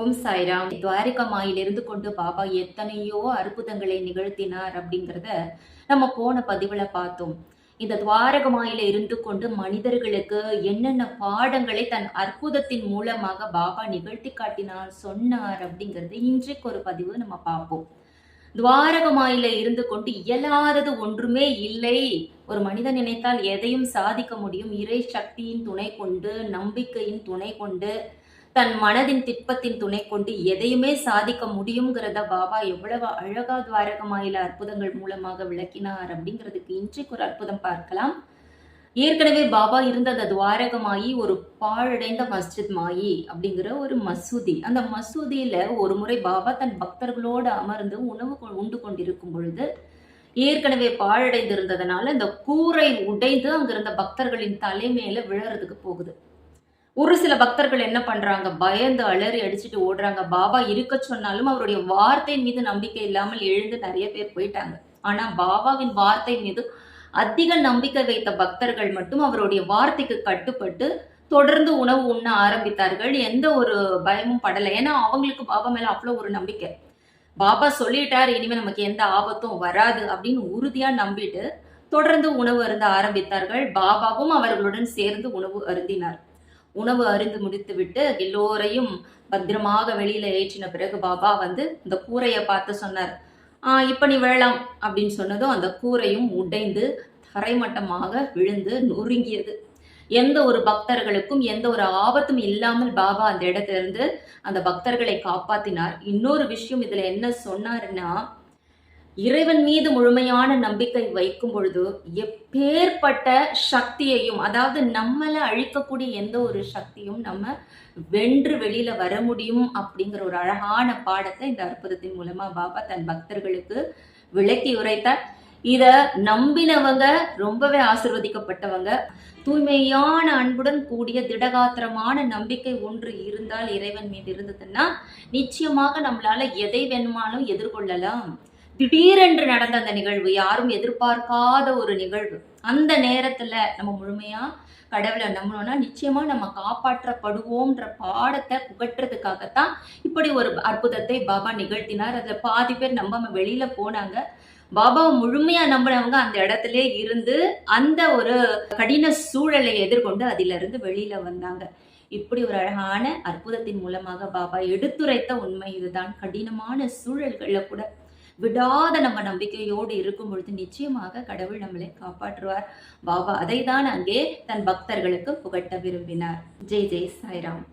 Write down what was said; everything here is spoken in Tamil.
ஓம் சாய்ராம். துவாரிகா மாயிலிருந்து கொண்டு பாபா எத்தனையோ அற்புதங்களை நிகழ்த்தினார் அப்படிங்கிறத நம்ம போன பதிவுல பார்த்தோம். இந்த துவாரக மாயில இருந்து கொண்டு மனிதர்களுக்கு என்னென்ன பாடங்களை தன் அற்புதத்தின் மூலமாக பாபா நிகழ்த்தி காட்டினார், சொன்னார் அப்படிங்கிறது இன்றைக்கு ஒரு பதிவு நம்ம பார்ப்போம். துவாரக மாயில இருந்து கொண்டு இயலாதது ஒன்றுமே இல்லை. ஒரு மனிதன் நினைத்தால் எதையும் சாதிக்க முடியும். இறை சக்தியின் துணை கொண்டு, நம்பிக்கையின் துணை கொண்டு, தன் மனதின் திட்பத்தின் துணை கொண்டு எதையுமே சாதிக்க முடியுங்கிறத பாபா எவ்வளவு அழகா துவாரகமாயில அற்புதங்கள் மூலமாக விளக்கினார் அப்படிங்கிறதுக்கு இன்றைக்கு ஒரு அற்புதம் பார்க்கலாம். ஏற்கனவே பாபா இருந்த அந்த துவாரகமாயி ஒரு பாழடைந்த மஸ்ஜித் மாயி அப்படிங்கிற ஒரு மசூதி. அந்த மசூதியில ஒரு முறை பாபா தன் பக்தர்களோடு அமர்ந்து உணவு உண்டு கொண்டிருக்கும் பொழுது ஏற்கனவே பாழடைந்திருந்ததுனால இந்த கூரை உடைந்து அங்கிருந்த பக்தர்களின் தலைமையில விழறதுக்கு போகுது. ஒரு சில பக்தர்கள் என்ன பண்றாங்க, பயந்து அலறி அடிச்சுட்டு ஓடுறாங்க. பாபா இருக்க சொன்னாலும் அவருடைய வார்த்தையின் மீது நம்பிக்கை இல்லாமல் எழுந்து நிறைய பேர் போயிட்டாங்க. ஆனா பாபாவின் வார்த்தை மீது அதிக நம்பிக்கை வைத்த பக்தர்கள் மட்டும் அவருடைய வார்த்தைக்கு கட்டுப்பட்டு தொடர்ந்து உணவு உண்ண ஆரம்பித்தார்கள். எந்த ஒரு பயமும் படலை. ஏன்னா அவங்களுக்கு பாபா மேல அவ்வளவு ஒரு நம்பிக்கை. பாபா சொல்லிட்டார், இனிமே நமக்கு எந்த ஆபத்தும் வராது அப்படின்னு உறுதியா நம்பிட்டு தொடர்ந்து உணவு அருந்த ஆரம்பித்தார்கள். பாபாவும் அவர்களுடன் சேர்ந்து உணவு அருந்தினார். உணவு அருந்து முடித்து விட்டு எல்லோரையும் பத்திரமாக வெளியில ஏற்றின பிறகு பாபா வந்து இந்த கூரையை பார்த்து சொன்னார், இப்ப நீ வேளாம் அப்படின்னு சொன்னதும் அந்த கூரையும் உடைந்து தரைமட்டமாக விழுந்து நொறுங்கியது. எந்த ஒரு பக்தர்களுக்கும் எந்த ஒரு ஆபத்தும் இல்லாமல் பாபா அந்த இடத்துல இருந்து அந்த பக்தர்களை காப்பாத்தினார். இன்னொரு விஷயம் இதுல என்ன சொன்னாருன்னா, இறைவன் மீது முழுமையான நம்பிக்கை வைக்கும் பொழுது எப்பேற்பட்ட சக்தியையும், அதாவது நம்மள அழிக்கக்கூடிய எந்த ஒரு சக்தியும் நம்ம வென்று வெளியில வர முடியும் அப்படிங்கிற ஒரு அழகான பாடத்தை இந்த அற்புதத்தின் மூலமா பாபா தன் பக்தர்களுக்கு விளக்கி உரைத்தார். இத நம்பினவங்க ரொம்பவே ஆசிர்வதிக்கப்பட்டவங்க. தூய்மையான அன்புடன் கூடிய திடகாத்திரமான நம்பிக்கை ஒன்று இருந்தால் இறைவன் மீது இருந்ததுன்னா நிச்சயமாக நம்மளால எதை வேணுமானும் எதிர்கொள்ளலாம். திடீரென்று நடந்த அந்த நிகழ்வு, யாரும் எதிர்பார்க்காத ஒரு நிகழ்வு. அந்த நேரத்துல நம்ம முழுமையா கடவுளை நம்பணும்னா நிச்சயமா நம்ம காப்பாற்றப்படுவோம்ன்ற பாடத்தை புகற்றதுக்காகத்தான் இப்படி ஒரு அற்புதத்தை பாபா நிகழ்த்தினார். அதுல பாதி பேர் நம்பாம வெளியில போனாங்க. பாபாவை முழுமையா நம்பினவங்க அந்த இடத்துல இருந்து அந்த ஒரு கடின சூழலை எதிர்கொண்டு அதிலிருந்து வெளியில வந்தாங்க. இப்படி ஒரு அழகான அற்புதத்தின் மூலமாக பாபா எடுத்துரைத்த உண்மை இதுதான். கடினமான சூழல்கள்ல கூட விடாத நம்ம நம்பிக்கையோடு இருக்கும் பொழுது நிச்சயமாக கடவுள் நம்மளை காப்பாற்றுவார். பாபா அதை தான் அங்கே தன் பக்தர்களுக்கு புகட்ட விரும்பினார். ஜெய் ஜெய் சாய்ராம்.